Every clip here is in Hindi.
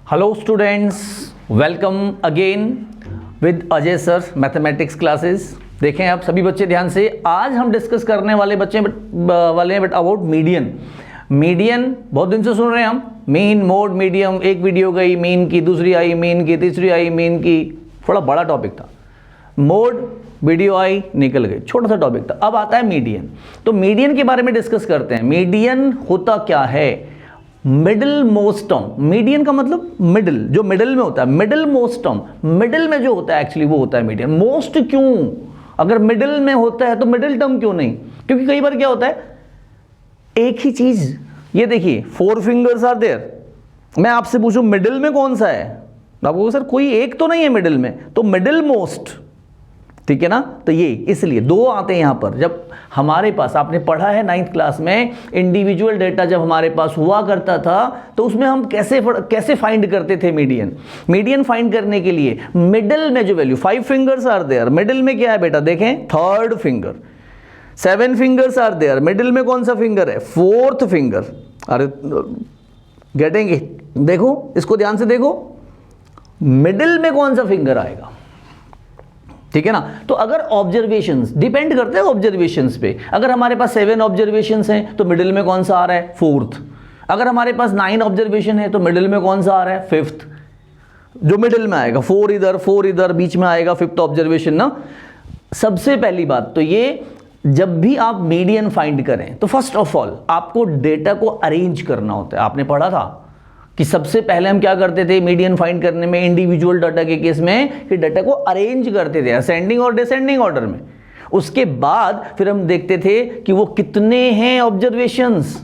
Hello students, welcome again with Ajay sir mathematics classes. देखें आप सभी बच्चे ध्यान से, आज हम डिस्कस करने वाले बट अबाउट मीडियन। मीडियन बहुत दिन से सुन रहे हैं हम, मीन, मोड, मीडियम। एक वीडियो गई मीन की, दूसरी आई मीन की, तीसरी आई मीन की। थोड़ा बड़ा टॉपिक था। मोड वीडियो आई, निकल गई, छोटा सा टॉपिक था। अब आता है मीडियन। तो मीडियन के बारे में डिस्कस करते हैं। मीडियन होता क्या है? Middle most term. मीडियन का मतलब मिडिल, जो मिडिल में होता है, मिडिल मोस्ट टर्म। मिडिल में जो होता है एक्चुअली वो होता है मीडियन। मोस्ट क्यों? अगर मिडिल में होता है तो मिडिल टर्म क्यों नहीं? क्योंकि कई बार क्या होता है, एक ही चीज, ये देखिए 4 फिंगर्स आर देयर, मैं आपसे पूछूं मिडिल में कौन सा है, आप कहोगे सर कोई एक तो नहीं है मिडिल में, तो मिडिल मोस्ट, ठीक है ना। तो ये इसलिए 2 आते हैं यहां पर। जब हमारे पास, आपने पढ़ा है 9th क्लास में, इंडिविजुअल डेटा जब हमारे पास हुआ करता था तो उसमें हम कैसे फाइंड करते थे मीडियन। मीडियन फाइंड करने के लिए मिडिल में जो value, 5 fingers are there, middle में क्या है बेटा, देखें 3rd finger. 7 fingers are there, middle में कौन सा फिंगर है, 4th फिंगर। अरे गेटेंगे, देखो इसको ध्यान से देखो, मिडिल में कौन सा फिंगर आएगा, ठीक है ना। तो अगर ऑब्जर्वेशंस डिपेंड करते हैं ऑब्जर्वेशंस पे, अगर हमारे पास 7 ऑब्जर्वेशंस हैं तो मिडिल में कौन सा आ रहा है, 4th। अगर हमारे पास 9 ऑब्जर्वेशन है तो मिडिल में कौन सा आ रहा है, 5th। जो मिडिल में आएगा, 4 इधर बीच में आएगा 5th ऑब्जर्वेशन ना। सबसे पहली बात तो ये, जब भी आप मीडियन फाइंड करें तो फर्स्ट ऑफ ऑल आपको डेटा को अरेंज करना होता है। आपने पढ़ा था कि सबसे पहले हम क्या करते थे मीडियन फाइंड करने में, इंडिविजुअल डाटा के केस में, कि डाटा को अरेंज करते थे असेंडिंग और डिसेंडिंग ऑर्डर में। उसके बाद फिर हम देखते थे कि वो कितने हैं ऑब्जर्वेशंस,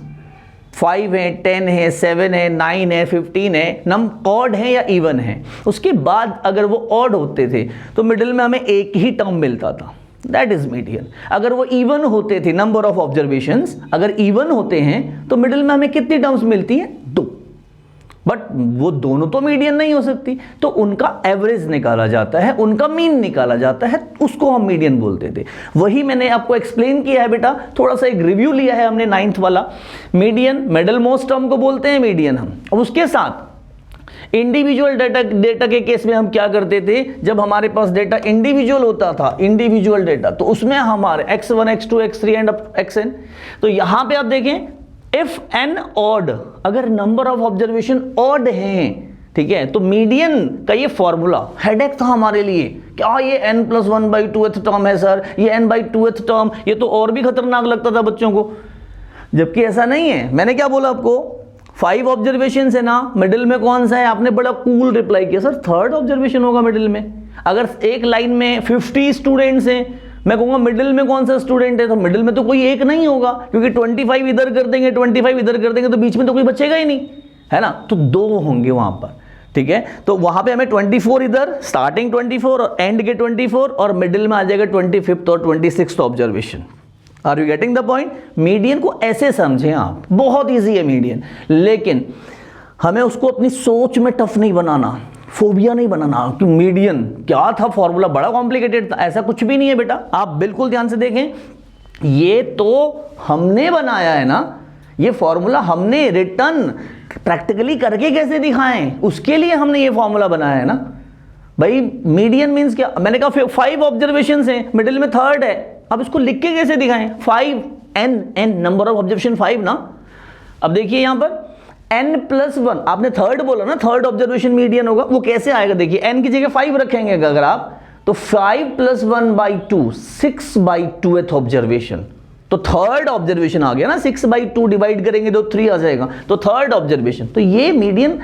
5 है, 10 है, 7 है, 9 है, 15 है, नंबर ऑड है या इवन है। उसके बाद अगर वो ऑड होते थे तो मिडिल में हमें एक ही टर्म मिलता था, दैट इज मीडियन। अगर वो इवन होते थे, नंबर ऑफ ऑब्जर्वेशंस अगर इवन होते हैं तो मिडिल में हमें कितनी टर्म्स मिलती हैं, 2। बट वो दोनों तो मीडियन नहीं हो सकती, तो उनका एवरेज निकाला जाता है, उनका मीन निकाला जाता है, उसको हम मीडियन बोलते थे। वही मैंने आपको एक्सप्लेन किया है बेटा, थोड़ा सा एक रिव्यू लिया है हमने 9th वाला। मीडियन, मिडिल मोस्ट टर्म को बोलते हैं मीडियन हम। अब उसके साथ इंडिविजुअल डेटा के केस में हम क्या करते थे, जब हमारे पास डेटा इंडिविजुअल होता था, इंडिविजुअल डेटा, तो उसमें हमारे x1 x2 x3 and xn। तो यहां पे आप देखें, इफ n ऑड, अगर नंबर ऑफ ऑब्जर्वेशन ऑड हैं, ठीक है, तो मीडियन का ये फॉर्मूला हेडेक था हमारे लिए। क्या ये n+1/2th टर्म है सर, ये n/2th टर्म, ये तो और भी खतरनाक लगता था बच्चों को, जबकि ऐसा नहीं है। मैंने क्या बोला आपको, 5 ऑब्जर्वेशन है ना, मिडिल में कौन सा है, आपने बड़ा कूल रिप्लाई किया, सर 3rd ऑब्जर्वेशन होगा मिडिल में। अगर एक लाइन में 50 स्टूडेंट्स हैं, मैं कहूंगा मिडिल में कौन सा स्टूडेंट है, तो मिडिल में तो कोई एक नहीं होगा, क्योंकि 25 इधर कर देंगे, 25 इधर कर देंगे तो बीच में तो कोई बचेगा ही नहीं, है ना। तो 2 होंगे वहां पर, ठीक है। तो वहां पे हमें 24 इधर, स्टार्टिंग 24 और एंड के 24, और मिडिल में आ जाएगा 25th और 26th observation. Are you getting the point? Median को ऐसे समझें आप, बहुत ईजी है मीडियन, लेकिन हमें उसको अपनी सोच में टफ नहीं बनाना, फोबिया नहीं बनाना कि मीडियन क्या था, फॉर्मूला बड़ा कॉम्प्लिकेटेड था। ऐसा कुछ भी नहीं है बेटा, आप बिल्कुल ध्यान से देखें, ये तो हमने बनाया है ना, ये फॉर्मूला हमने रिटर्न प्रैक्टिकली करके कैसे दिखाएं, उसके लिए हमने ये फॉर्मूला बनाया है ना भाई। मीडियन मींस क्या, मैंने कहा 5 ऑब्जर्वेशंस हैं, मिडिल में 3rd है, अब इसको लिख के कैसे दिखाएं, 5 n नंबर ऑफ ऑब्जर्वेशन 5 ना। अब देखिए यहां पर n+1, आपने 3rd बोला ना, 3rd ऑब्जर्वेशन मीडियन होगा, वो कैसे आएगा, देखिए n की जगह 5 रखेंगे अगर आप, तो 5+1/2, 6/2th ऑब्जर्वेशन, तो 3rd ऑब्जर्वेशन आ गया ना। 6/2 डिवाइड करेंगे तो 3 आ जाएगा, तो 3rd ऑब्जर्वेशन। तो ये मीडियन,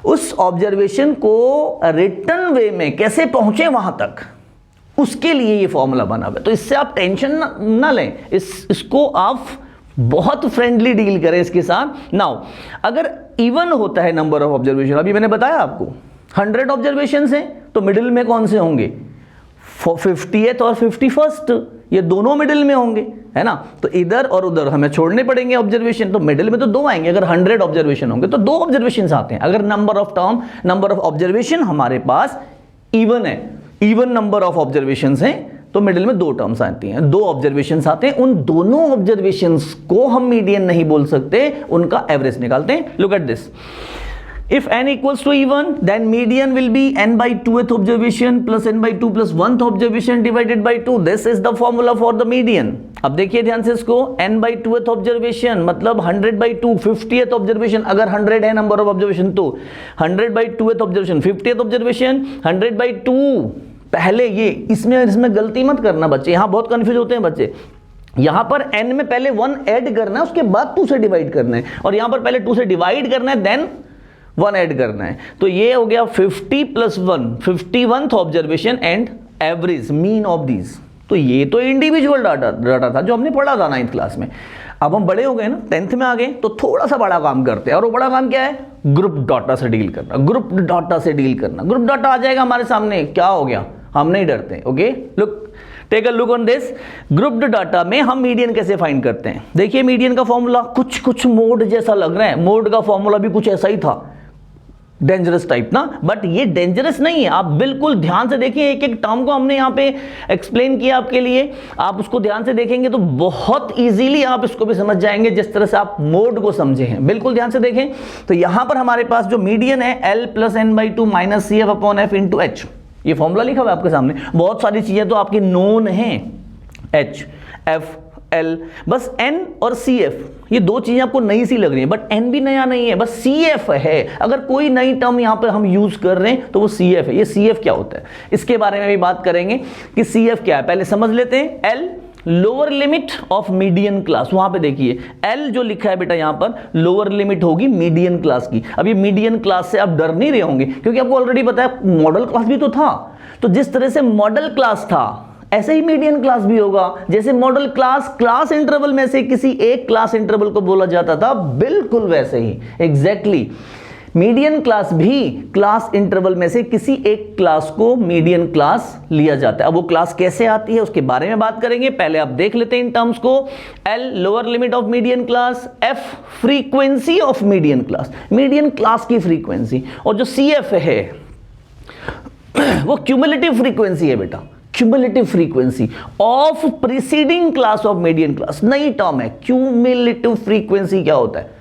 उस ऑब्जर्वेशन को रिटर्न वे में कैसे पहुंचे वहां तक, उसके लिए ये फॉर्मूला बना हुआ है। तो इससे आप टेंशन ना लें, इसको आप बहुत फ्रेंडली डील करें इसके साथ। नाउ अगर इवन होता है नंबर ऑफ ऑब्जर्वेशन, अभी मैंने बताया आपको 100 ऑब्जर्वेशंस हैं, तो मिडिल में कौन से होंगे, 50th और 51st, ये दोनों मिडिल में होंगे, है ना। तो इधर और उधर हमें छोड़ने पड़ेंगे ऑब्जर्वेशन, तो मिडिल में तो 2 आएंगे। अगर 100 ऑब्जर्वेशन होंगे तो 2 ऑब्जर्वेशन आते हैं। अगर नंबर ऑफ ऑब्जर्वेशन हमारे पास इवन है, इवन नंबर ऑफ ऑब्जर्वेशन हैं, तो मिडिल में 2 टर्म्स आती हैं, 2 ऑब्जर्वेशंस आते हैं। उन दोनों ऑब्जर्वेशंस को हम मीडियन नहीं बोल सकते, उनका एवरेज निकालते हैं। Look at this, If n equals to even, then median will be n by 2th observation plus n by 2 plus 1th observation divided by 2. This is the formula for the median. अब देखिए ध्यान से इसको, n by 2th observation मतलब 100 by 2 50th observation, अगर 100 है नंबर ऑफ ऑब्जर्वेशन तो 100 by 2th observation 50th observation 100 by 2. पहले ये इसमें गलती मत करना बच्चे, यहाँ बहुत कंफ्यूज होते हैं बच्चे। यहां पर n में पहले 1 ऐड करना है, उसके बाद 2 से डिवाइड करना है, और यहां पर पहले 2 से डिवाइड करना है देन 1 ऐड करना है। तो ये हो गया 50 plus 1 51th observation and average mean of these. तो ये तो इंडिविजुअल डाटा था जो हमने पढ़ा था 9th क्लास में। अब हम बड़े हो गए ना, 10th में आ गए, तो थोड़ा सा बड़ा काम करते हैं, और वो बड़ा काम क्या है? ग्रुप डाटा से डील करना, ग्रुप डाटा से डील करना। ग्रुप डाटा आ जाएगा हमारे सामने, क्या हो गया, हम नहीं डरते। Okay, look, take a look on this. Grouped data में हम मीडियन कैसे फाइंड करते हैं? देखिए मीडियन का फॉर्मूला कुछ मोड जैसा लग रहा है, मोड का फॉर्मूला भी कुछ ऐसा ही था, डेंजरस टाइप ना, बट ये डेंजरस नहीं है। आप बिल्कुल ध्यान से देखिए, एक एक टर्म को हमने यहां पे एक्सप्लेन किया आपके लिए, आप उसको ध्यान से देखेंगे तो बहुत इजीली आप इसको भी समझ जाएंगे, जिस तरह से आप मोड को समझे हैं। बिल्कुल ध्यान से देखें तो यहां पर हमारे पास जो मीडियन है L plus n by 2 minus CF upon F into H, ये फॉर्मूला लिखा हुआ है आपके सामने। बहुत सारी चीजें तो आपकी नोन हैं, H, F, L, बस N और CF, ये दो चीजें आपको नई सी लग रही है, बट N भी नया नहीं है, बस CF है। अगर कोई नई टर्म यहां पर हम यूज कर रहे हैं तो वो CF है। ये CF क्या होता है इसके बारे में भी बात करेंगे कि CF क्या है, पहले समझ लेते हैं। L lower limit of median class, वहां पे देखिए L जो लिखा है बेटा यहां पर लोअर लिमिट होगी मीडियन क्लास की। अब ये मीडियन क्लास से आप डर नहीं रहे होंगे, क्योंकि आपको ऑलरेडी पता है मॉडल क्लास भी तो था। तो जिस तरह से मॉडल क्लास था ऐसे ही मीडियन क्लास भी होगा। जैसे मॉडल क्लास इंटरवल में से किसी एक क्लास इंटरवल को बोला जाता था, बिल्कुल वैसे ही एग्जैक्टली मीडियन क्लास भी क्लास इंटरवल में से किसी एक क्लास को मीडियन क्लास लिया जाता है। अब वो क्लास कैसे आती है उसके बारे में बात करेंगे, पहले आप देख लेते हैं इन टर्म्स को। L lower limit of median class, F frequency of median class, median class की फ्रीक्वेंसी, और जो CF है वो क्यूमुलेटिव फ्रीक्वेंसी है बेटा, cumulative frequency of preceding class of median class. नई टर्म है क्यूमुलेटिव फ्रीक्वेंसी। क्या होता है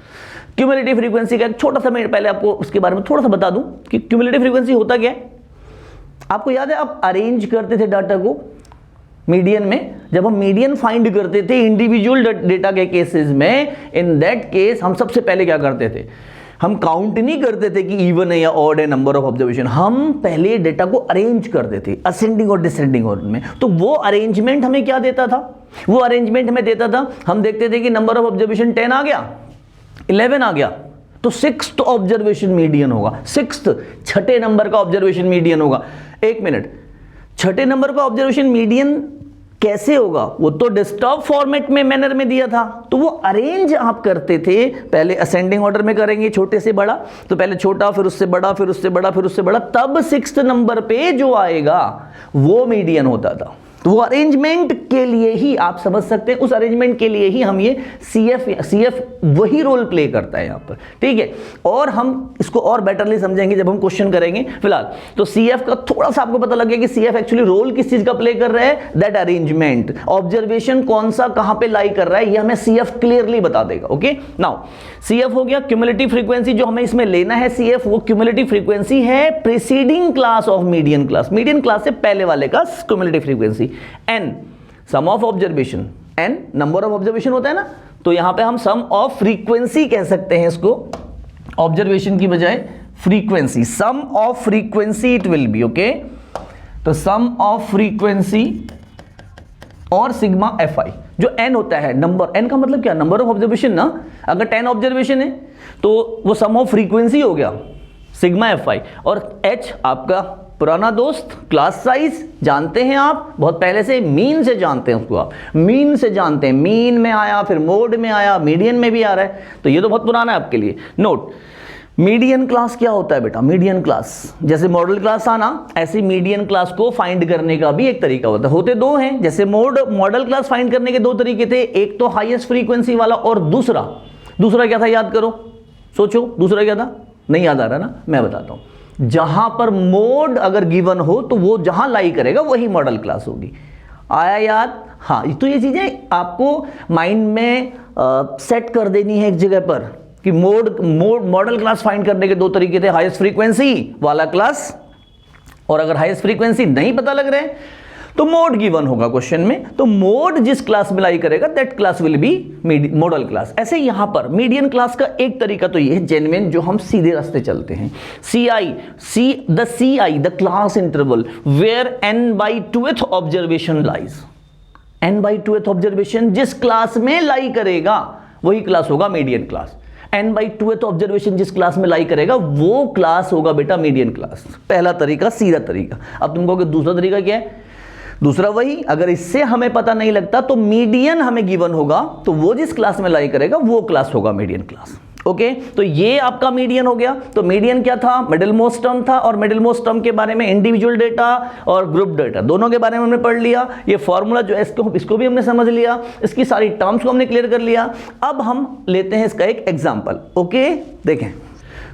क्यूमुलेटिव फ्रीक्वेंसी का? छोटा सा मैं पहले आपको उसके बारे में थोड़ा सा बता दूं कि क्यूमुलेटिव फ्रीक्वेंसी होता क्या है। आपको याद है आप अरेंज करते थे डाटा को मीडियन में, जब हम मीडियन फाइंड करते थे इंडिविजुअल डेटा के केसेस में, इन दैट केस हम सबसे पहले क्या करते थे, हम काउंट नहीं करते थे कि इवन है या ऑड है नंबर ऑफ ऑब्जर्वेशन, हम पहले डेटा को अरेंज करते थे असेंडिंग और डिसेंडिंग ऑर्डर में। तो वो अरेंजमेंट हमें क्या देता था? वो अरेंजमेंट हमें देता था, हम देखते थे कि नंबर ऑफ ऑब्जर्वेशन 10 आ गया, 11 आ गया, तो 6th ऑब्जर्वेशन मीडियन होगा। 6th छठे नंबर का ऑब्जर्वेशन मीडियन होगा। एक मिनट, छठे नंबर का ऑब्जर्वेशन मीडियन कैसे होगा? वो तो डिस्टर्ब फॉर्मेट में मैनर में दिया था, तो वो अरेंज आप करते थे, पहले असेंडिंग ऑर्डर में करेंगे छोटे से बड़ा, तो पहले छोटा फिर उससे बड़ा फिर उससे बड़ा फिर उससे बड़ा, तब 6th नंबर पे जो आएगा वो मीडियन होता था। तो वो अरेंजमेंट के लिए ही आप समझ सकते हैं, उस अरेंजमेंट के लिए ही हम ये CF वही रोल प्ले करता है यहाँ पर, ठीक है। और हम इसको और बेटरली समझेंगे जब हम क्वेश्चन करेंगे। फिलहाल तो CF का थोड़ा सा आपको पता लग गया कि CF एक्चुअली रोल किस चीज का प्ले कर रहा है, दैट अरेंजमेंट। ऑब्जर्वेशन कौन सा कहां पे लाई कर रहा है ये हमें CF क्लियरली बता देगा। ओके, नाउ CF हो गया क्यूमुलेटिव फ्रीक्वेंसी। जो हमें इसमें लेना है CF, वो क्यूमुलेटिव फ्रीक्वेंसी है preceding class of median class, median class से पहले वाले का cumulative frequency. N sum of observation, N number of observation होता है ना, तो यहां पे हम सम ऑफ फ्रीक्वेंसी कह सकते हैं इसको, ऑब्जर्वेशन की बजाय frequency, sum of frequency it will be. Okay, तो सम ऑफ फ्रीक्वेंसी और सिग्मा FI, जो N होता है नंबर, N का मतलब क्या, नंबर ऑफ ऑब्जर्वेशन ना। अगर 10 ऑब्जर्वेशन है तो वो सम ऑफ फ्रीक्वेंसी हो गया सिग्मा FI, और H आपका पुराना दोस्त क्लास साइज, जानते हैं आप बहुत पहले से, मीन से जानते हैं उसको, आप मीन से जानते हैं, मीन में आया फिर मोड में आया, मीडियन में भी आ रहा है, तो ये तो बहुत पुराना है आपके लिए। नोट, मीडियन क्लास क्या होता है बेटा? मीडियन क्लास जैसे मॉडल क्लास आना, ऐसे मीडियन क्लास को फाइंड करने का भी एक तरीका होता है। होते दो हैं, जैसे मॉडल क्लास फाइंड करने के दो तरीके थे, एक तो हाईएस्ट फ्रीक्वेंसी वाला और दूसरा क्या था, याद करो, सोचो, दूसरा क्या था? नहीं याद आ रहा ना, मैं बताता हूं। जहां पर मोड अगर गिवन हो तो वो जहां लाई करेगा वही मॉडल क्लास होगी। आया याद? हाँ, तो ये चीजें आपको माइंड में सेट कर देनी है एक जगह पर। कि मॉडल क्लास फाइंड करने के दो तरीके थे, हाईएस्ट फ्रीक्वेंसी वाला क्लास, और अगर हाईएस्ट फ्रीक्वेंसी नहीं पता लग रहा है तो मोड गिवन होगा क्वेश्चन में, तो मोड जिस क्लास में लाई करेगा that class will be model class. ऐसे यहां पर मीडियन क्लास का एक तरीका तो ये है जेन्युइन, जो हम सीधे रास्ते चलते हैं, CI the class interval where n/2th observation lies, n/2th observation जिस क्लास में लाई करेगा वही क्लास होगा मीडियन क्लास, n/2th ऑब्जर्वेशन जिस क्लास में लाई करेगा वो क्लास होगा बेटा मीडियन क्लास। पहला तरीका सीधा तरीका। अब तुम कहोगे दूसरा तरीका क्या है? दूसरा वही, अगर इससे हमें पता नहीं लगता तो मीडियन हमें गिवन होगा, तो वो जिस क्लास में लाई करेगा वो क्लास होगा मीडियन क्लास। ओके, तो ये आपका मीडियन हो गया। तो मीडियन क्या था? मिडिल मोस्ट टर्म था, और मिडिल मोस्ट टर्म के बारे में इंडिविजुअल डेटा और ग्रुप डेटा दोनों के बारे में हमने पढ़ लिया। ये फॉर्मूला जो है इसको भी हमने समझ लिया, इसकी सारी टर्म्स को हमने क्लियर कर लिया। अब हम लेते हैं इसका एक एग्जाम्पल। ओके, देखें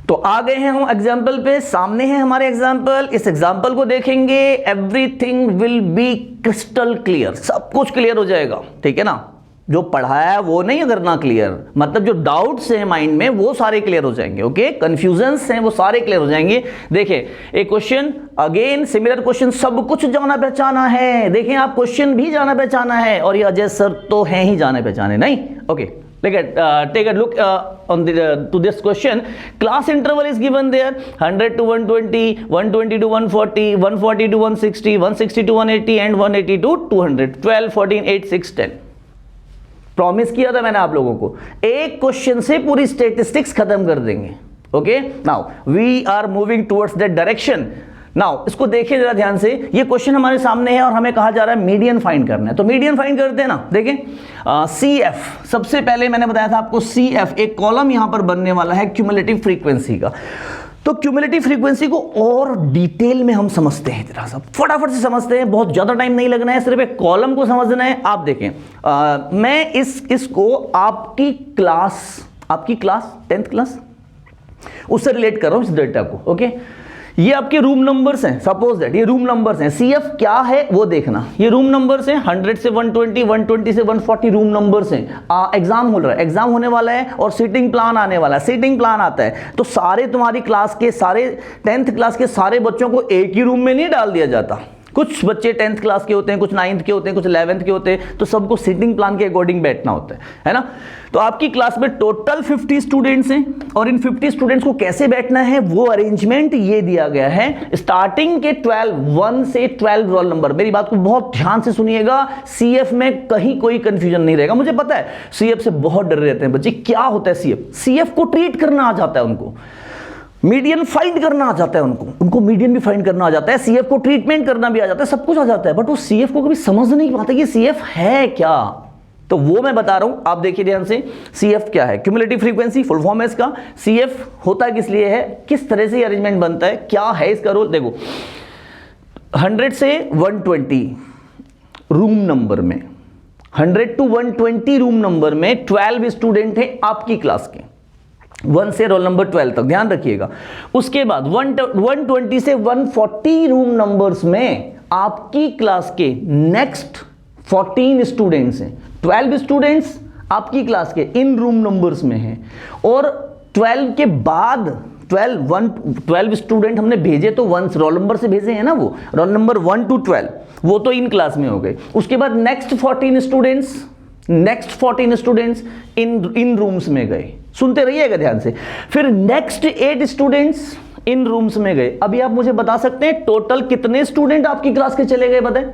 तो आ गए हैं हम एग्जाम्पल पे, सामने है हमारे एग्जाम्पल। इस एग्जाम्पल को देखेंगे, everything will be crystal clear, सब कुछ क्लियर हो जाएगा, ठीक है ना। जो पढ़ाया है वो नहीं करना क्लियर, मतलब जो डाउट्स हैं माइंड में वो सारे क्लियर हो जाएंगे। ओके, कंफ्यूजन्स हैं वो सारे क्लियर हो जाएंगे। देखिए एक क्वेश्चन, अगेन सिमिलर क्वेश्चन, सब कुछ जाना पहचाना है। देखें आप, क्वेश्चन भी जाना पहचाना है, और ये अजय सर तो हैं ही जाने पहचाने, नहीं? Okay, take a look to this question. Class interval is given there, 100 to 120, 120 to 140, 140 to 160, 160 to 180 and 180 to 200, 12, 14, 8, 6, 10. Promise किया था मैंने आप लोगों को, एक क्वेश्चन से पूरी स्टेटिस्टिक्स खत्म कर देंगे। Okay, now we are moving towards that direction. Now इसको देखिए जरा ध्यान से, ये क्वेश्चन हमारे सामने है और हमें कहा जा रहा है मीडियन फाइंड करना है, तो मीडियन फाइंड करते हैं ना। देखें CF, सबसे पहले मैंने बताया था आपको CF एक कॉलम यहां पर बनने वाला है क्यूमुलेटिव फ्रीक्वेंसी का। तो क्यूमुलेटिव फ्रीक्वेंसी को और डिटेल में हम समझते हैं, जरा सा फटाफट से समझते हैं, बहुत ज्यादा टाइम नहीं लगना है, सिर्फ एक कॉलम को समझना है। आप देखें, मैं इसको आपकी क्लास 10th क्लास उससे रिलेट कर रहा हूं इस डेटा को। ओके, ये आपके रूम नंबर्स हैं, सपोज दैट ये रूम नंबर्स हैं। CF क्या है वो देखना, ये रूम नंबर्स हैं, 100 से 120, 120 से 140 रूम नंबर्स हैं। एग्जाम हो रहा है, एग्जाम होने वाला है, और सीटिंग प्लान आने वाला है। सीटिंग प्लान आता है तो सारे तुम्हारी क्लास के सारे 10th क्लास के सारे बच्चों को एक ही रूम में नहीं डाल दिया जाता। कुछ बच्चे 10th क्लास के होते हैं, कुछ 9th के होते हैं, कुछ 11th के होते हैं, तो सबको सीटिंग प्लान के अकॉर्डिंग बैठना होता है ना। तो आपकी क्लास में टोटल 50 स्टूडेंट्स हैं, और इन 50 स्टूडेंट्स को कैसे बैठना है वो अरेंजमेंट ये दिया गया है। स्टार्टिंग के 1 से 12 रोल नंबर, मेरी बात को बहुत ध्यान से सुनिएगा, CF में कहीं कोई कंफ्यूजन नहीं रहेगा। मुझे पता है CF से बहुत डर रहते हैं बच्चे, क्या होता है CF को ट्रीट करना आ जाता है उनको, मीडियन फाइंड करना आ जाता है उनको मीडियन भी फाइंड करना आ जाता है, CF को ट्रीटमेंट करना भी आ जाता है, सब कुछ आ जाता है, बट वो CF को कभी समझ नहीं पाते कि CF है क्या। तो वो मैं बता रहा हूं, आप देखिए ध्यान से। CF क्या है? क्यूमुलेटिव फ्रीक्वेंसी, फुल फॉर्म है इसका। CF होता किस लिए है, किस तरह से अरेंजमेंट बनता है, क्या है इसका रोल? देखो 100 से 120 रूम नंबर में, 100 to 120 रूम नंबर में 12 स्टूडेंट है आपकी क्लास के, 1 से रोल नंबर 12 तक, ध्यान रखिएगा। उसके बाद 120 से 140 रूम नंबर्स में आपकी क्लास के नेक्स्ट 14 स्टूडेंट्स हैं। 12 स्टूडेंट्स आपकी क्लास के इन रूम नंबर्स में हैं, और 12 के बाद 12 स्टूडेंट हमने भेजे तो 1 रोल नंबर से भेजे हैं ना, वो रोल नंबर 1 to 12 वो तो इन क्लास में हो गए। उसके बाद नेक्स्ट 14 स्टूडेंट्स इन रूम्स में गए, सुनते रहिएगा ध्यान से। फिर नेक्स्ट 8 स्टूडेंट्स इन रूम्स में गए। अभी आप मुझे बता सकते हैं टोटल कितने स्टूडेंट आपकी क्लास के चले गए? बताएं,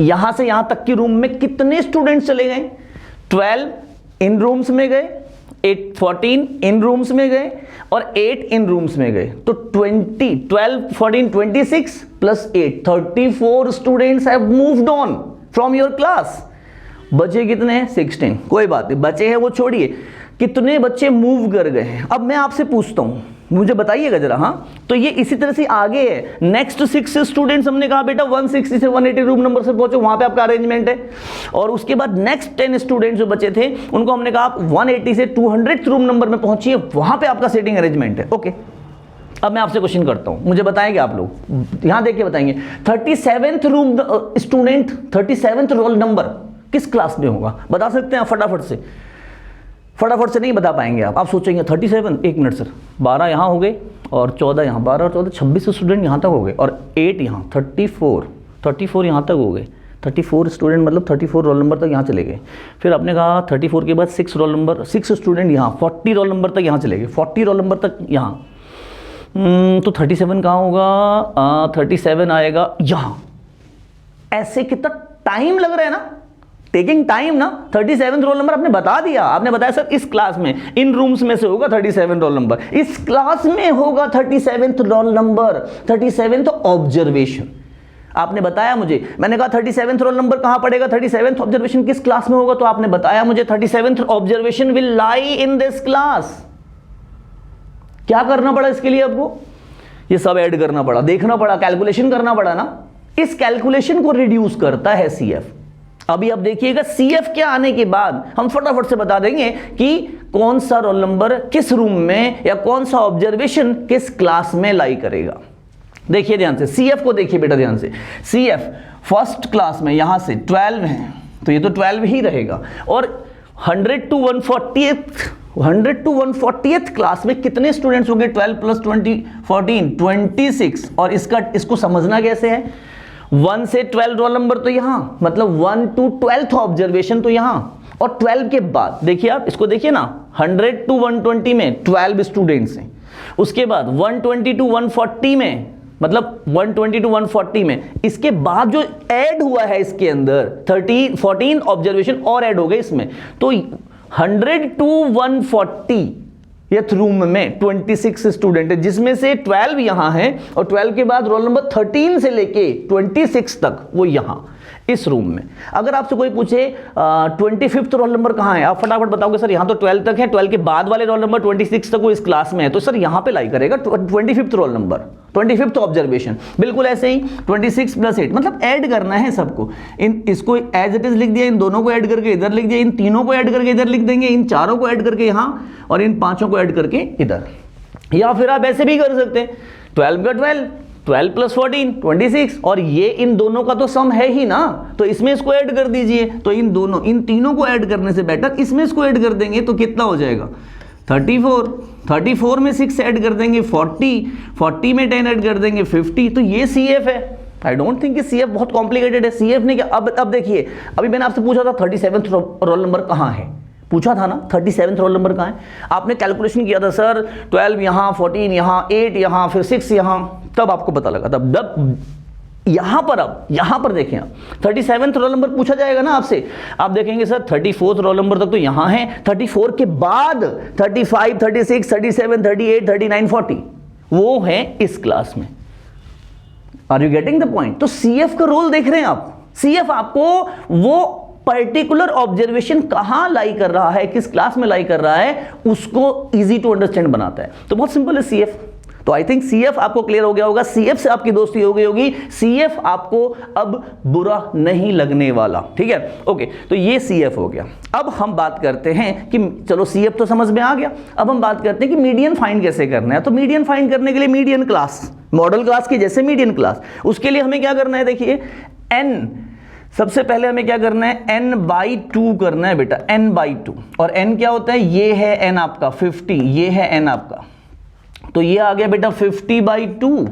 यहां से यहां तक की रूम में कितने स्टूडेंट्स चले गए? 12 इन रूम्स में गए, 14 इन रूम्स में गए, और 8 इन रूम्स में गए। तो 12, 14, 26 plus 8, 34 students have moved on from your class. बचे कितने हैं? 16। कोई बात नहीं, बचे हैं वो छोड़िए, कितने बच्चे मूव कर गए हैं। अब मैं आपसे पूछता हूं, मुझे बताइएगा जरा। हाँ, तो ये इसी तरह से आगे है। नेक्स्ट 6 स्टूडेंट्स हमने कहा बेटा 160 से 180 रूम नंबर से पहुंचो, वहां पे आपका अरेंजमेंट है। और उसके बाद नेक्स्ट 10 स्टूडेंट्स जो बचे थे उनको हमने कहा आप 180 से 200 रूम नंबर में पहुंचिए, वहां पे आपका सीटिंग अरेंजमेंट है। ओके, अब मैं आपसे क्वेश्चन करता हूं, मुझे बताएंगे आप लोग, यहां देख के बताएंगे। 37th room student, 37th roll number किस क्लास में होगा? बता सकते हैं फटाफट से? फटाफट से नहीं बता पाएंगे आप सोचेंगे 37, एक मिनट सर, 12 यहाँ हो गए और 14 यहाँ, 12 और 14 26 स्टूडेंट यहाँ तक हो गए और 8 यहाँ 34 यहाँ तक हो गए। 34 स्टूडेंट मतलब 34 रोल नंबर तक यहाँ चले गए। फिर आपने कहा 34 के बाद 6 स्टूडेंट यहाँ 40 रोल नंबर तक यहाँ चले गए, 40 रोल नंबर तक यहाँ। तो 37 कहाँ होगा? 37 आएगा यहाँ। ऐसे कितना टाइम लग रहा है ना, टेकिंग टाइम ना। 37 रोल नंबर आपने बता दिया, आपने बताया सर इस क्लास में इन रूम्स में से होगा 37 रोल नंबर, इस क्लास में होगा 37 रोल नंबर, 37 ऑब्जर्वेशन आपने बताया मुझे। मैंने कहा 37 रोल नंबर कहां पड़ेगा, 37 ऑब्जर्वेशन किस क्लास में होगा, तो आपने बताया मुझे 37 observation will lie in this class. क्या करना पड़ा इसके लिए आपको? ये सब ऐड करना पड़ा, देखना पड़ा, कैलकुलेशन करना पड़ा ना। इस कैलकुलेशन को रिड्यूस करता है सीएफ। अभी आप देखिएगा सीएफ के आने के बाद हम फटाफट से बता देंगे कि कौन सा रोल नंबर किस रूम में या कौन सा ऑब्जर्वेशन किस क्लास में लाई करेगा। देखिए ध्यान से, सीएफ को देखिए बेटा ध्यान से। सीएफ फर्स्ट क्लास में यहां से 12 है तो ये तो 12 ही रहेगा। और 100 to 140th क्लास में कितने स्टूडेंट्स होंगे? 12 + 20 14 26। और इसको समझना कैसे है? 1 से 12 रोल नंबर तो यहां, मतलब 1 to 12th ऑब्जर्वेशन तो यहां, और 12 के बाद देखिए आप इसको देखिए ना, 100 to 120 में 12 स्टूडेंट्स हैं। उसके बाद 120 to 140 में, मतलब 120 to 140 में, इसके बाद जो ऐड हुआ है इसके अंदर 14 ऑब्जर्वेशन और ऐड हो गए इसमें, तो 100 to 140 रूम में 26 स्टूडेंट है, जिसमें से 12 यहां है और 12 के बाद रोल नंबर 13 से लेके 26 तक वो यहां इस रूम में। अगर आपसे कोई पूछे 25th रोल नंबर कहां है, आप फटाफट बताओगे सर यहां तो 12 तक है, 12 के बाद वाले रोल नंबर 26 तक वो इस क्लास में है, तो सर यहां पे लाई करेगा 25th roll number, 25th observation. बिल्कुल ऐसे ही 26 + 8, मतलब ऐड करना है सबको। इसको एज इट इज लिख दिया, इन दोनों को ऐड करके इधर लिख दिया, इन तीनों को ऐड करके इधर लिख देंगे, इन चारों को ऐड करके यहां और इन पांचों को ऐड करके इधर। या फिर आप ऐसे भी कर सकते हैं 12 का 12 + 14 26, और ये इन दोनों का तो सम है ही ना, तो इसमें इसको ऐड कर दीजिए। तो इन तीनों को ऐड करने से बेटर इसमें इसको ऐड कर देंगे तो कितना हो जाएगा? 34 में 6 ऐड कर देंगे 40 में 10 ऐड कर देंगे 50। तो ये सीएफ है। आई डोंट थिंक कि सीएफ बहुत कॉम्प्लिकेटेड है। सीएफ ने क्या, अब देखिए, अभी मैंने आपसे पूछा था 37th रोल नंबर कहां है, पूछा था ना 37th रोल नंबर कहां है। आपने कैलकुलेशन किया था सर 12 यहां, 14 यहां, 8 यहां, फिर 6 यहां, तब आपको पता लगा। तब यहां पर देखें आप 37th रोल नंबर पूछा जाएगा ना आपसे, आप देखेंगे सर 34th रोल नंबर तक तो यहां है, 34 के बाद 35 36 37 38 39 40 वो है इस क्लास में। Are you getting the point? तो सीएफ का रोल देख रहे हैं आप। सीएफ आपको वो पर्टिकुलर ऑब्जर्वेशन कहां लाई कर रहा है, किस क्लास में लाई कर रहा है, उसको इजी टू अंडरस्टैंड बनाता है। तो बहुत सिंपल है सीएफ। तो आई थिंक सीएफ आपको क्लियर हो गया होगा, सीएफ से आपकी दोस्ती हो गई होगी, सीएफ आपको अब बुरा नहीं लगने वाला। ठीक है, ओके, तो ये सीएफ हो गया। अब हम बात करते हैं कि चलो सीएफ तो समझ में आ गया, अब हम बात करते हैं कि मीडियन फाइंड कैसे करना है। तो मीडियन फाइंड करने के लिए मीडियन क्लास, मॉडल क्लास की जैसे मीडियन क्लास, उसके लिए हमें क्या करना है? देखिए n, सबसे पहले हमें क्या करना है? n/2 करना है बेटा, n/2। और n क्या होता है? ये है n आपका 50, ये है n आपका, तो ये आ गया बेटा 50/2,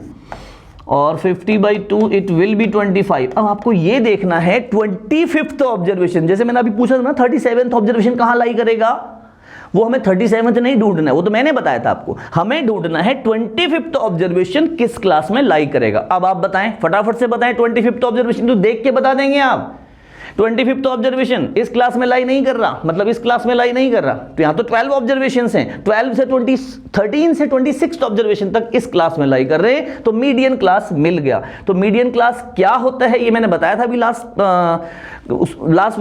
और 50/2 इट विल बी 25। अब आपको ये देखना है 25th ऑब्जर्वेशन, जैसे मैंने अभी पूछा था ना 37th ऑब्जर्वेशन कहां लाई करेगा, वो हमें 37th नहीं ढूंढना है, वो तो मैंने बताया था आपको, हमें ढूंढना है 25th ऑब्जर्वेशन किस क्लास में लाई करेगा। अब आप बताएं, फटाफट से बताएं 25th ऑब्जर्वेशन, तो देख के बता देंगे आप। 25th ऑब्जर्वेशन इस क्लास में लाई नहीं कर रहा, मतलब इस क्लास में लाई नहीं कर रहा, तो यहां तो 12 ऑब्जर्वेशंस हैं, 13 से 26 ऑब्जर्वेशन तक इस क्लास में लाई कर रहे हैं, तो मीडियन क्लास मिल गया। तो मीडियन क्लास क्या होता है ये मैंने बताया था अभी लास्ट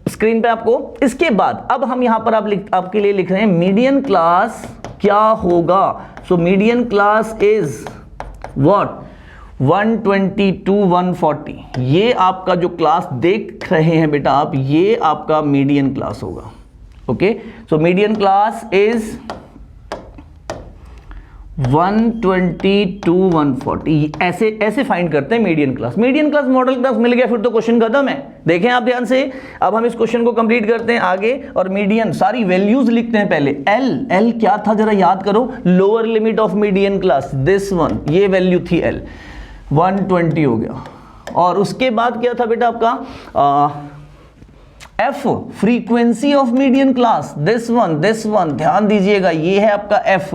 स्क्रीन पे आपको। इसके बाद अब हम यहां पर आपके लिए लिख रहे हैं मीडियन क्लास क्या होगा। सो median class is what? 120 to 140। ये आपका जो क्लास देख रहे हैं बेटा आप, ये आपका मीडियन क्लास होगा। Okay, so median class is 120 to 140, ऐसे फाइंड करते हैं median class. Median class modal class मिल गया, फिर तो क्वेश्चन खत्म है। देखें आप ध्यान से, अब हम इस क्वेश्चन को कंप्लीट करते हैं आगे, और मीडियन सारी वैल्यूज लिखते हैं पहले। एल क्या था जरा याद करो, lower limit of median class, this one, ये वैल्यू थी एल, 120 हो गया। और उसके बाद क्या था बेटा आपका f, frequency of median class, this one, ध्यान दीजिएगा, ये है आपका एफ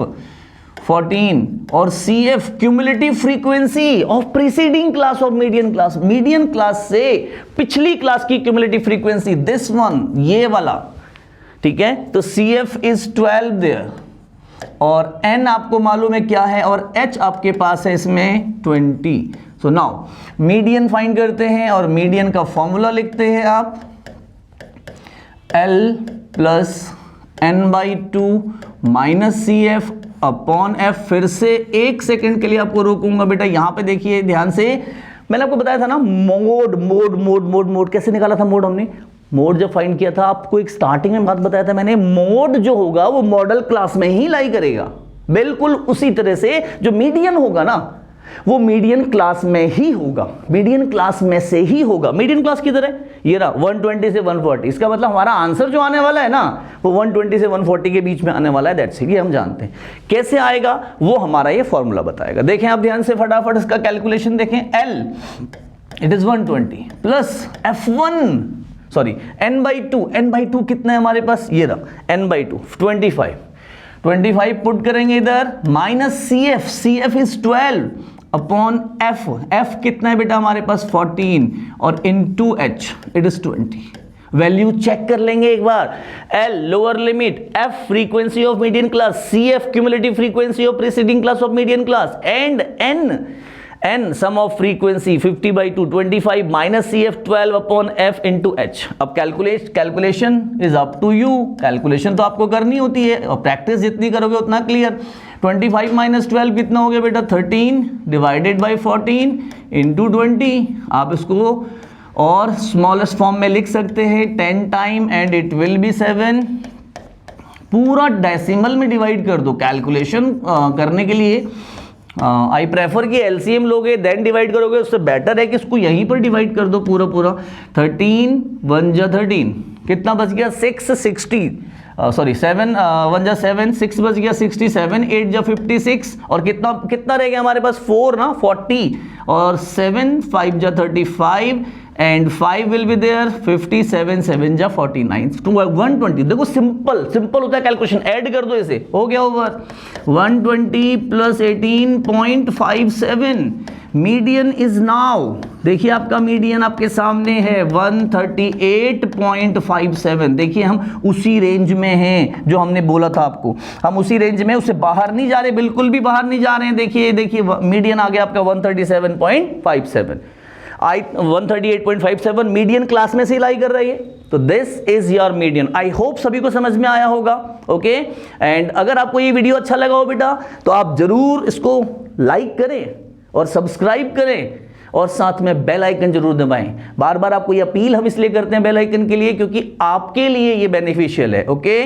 14, और C F cumulative frequency of preceding class of median class, median class से पिछली क्लास की क्यूमुलेटिव फ्रीक्वेंसी, दिस वन, ये वाला, ठीक है। तो सी एफ इज 12 देयर, और एन आपको मालूम है क्या है, और एच आपके पास है इसमें 20। सो नाउ मीडियन फाइंड करते हैं, और मीडियन का फॉर्मूला लिखते हैं आप, L प्लस n/2 माइनस सी एफ अपॉन एफ। फिर से एक सेकंड के लिए आपको रोकूंगा बेटा, यहां पे देखिए ध्यान से, मैंने आपको बताया था ना मोड कैसे निकाला था मोड हमने, मोड जब फाइंड किया था आपको एक स्टार्टिंग में बात बताया था मैंने, मोड जो होगा वो मॉडल क्लास में ही लाई करेगा, बिल्कुल उसी तरह से जो मीडियन होगा ना वो मीडियन क्लास में ही होगा, मीडियन क्लास में से ही होगा। मीडियन क्लास किधर है, ये रहा 120 से 140, इसका मतलब हमारा आंसर जो आने वाला है ना वो 120 से 140 के बीच में आने वाला है, दैट्स इट, ये हम जानते हैं। कैसे आएगा वो हमारा ये फॉर्मूला बताएगा। देखें आप ध्यान से फटाफट इसका कैलकुलेशन देखें, L it is 120 plus F1 sorry n/2 कितना है हमारे पास, ये रहा n/2 25 पुट करेंगे इधर, minus C f is 12 upon f कितना है बेटा हमारे पास 14, और into h it is 20। Value check कर लेंगे एक बार, l lower limit, f frequency of median class, c F cumulative frequency of preceding class of median class, and n sum of frequency 50/2 25 minus C f 12 upon f into h. अब calculation is up to you, calculation तो आपको करनी होती है, और प्रैक्टिस जितनी करोगे उतना क्लियर। 25 माइनस 12 कितना हो गया बेटा 13 डिवाइडेड बाई 14 इंटू 20। आप इसको और स्मॉलेस्ट फॉर्म में लिख सकते हैं 10 time and it will B 7। पूरा डेसिमल में डिवाइड कर दो। कैलकुलेशन करने के लिए आई प्रेफर कि एलसीएम लोगे देन डिवाइड करोगे, उससे बेटर है कि इसको यहीं पर डिवाइड कर दो पूरा पूरा। 13 1 जा 13 कितना बच गया 660 सॉरी 7 1 जा 7 6 बच गया 67 8 जा 56 और कितना रह गया हमारे पास 4 ना 40 और 7 5 जा 35 एंड 5 विल बी देयर 57 7 जा 49 टू 120। देखो सिंपल होता है कैलकुलेशन, ऐड कर दो इसे, हो गया over 120 plus 18.57। Median is now, देखिए आपका मीडियन आपके सामने है 138.57। देखिए हम उसी रेंज में हैं जो हमने बोला था आपको, हम उसी रेंज में, उससे बाहर नहीं जा रहे, बिल्कुल भी बाहर नहीं जा रहे हैं। देखिए मीडियन आ गया आपका 137.57। 138.57 मीडियन क्लास में से लाई कर रही है, तो this is your median. I hope सभी को समझ में आया होगा। ओके एंड अगर आपको ये वीडियो अच्छा लगा हो बेटा तो आप जरूर इसको लाइक करें और सब्सक्राइब करें और साथ में बेल आइकन जरूर दबाएं। बार बार आपको ये अपील हम इसलिए करते हैं बेल आइकन के लिए क्योंकि आपके लिए ये बेनिफिशियल है। ओके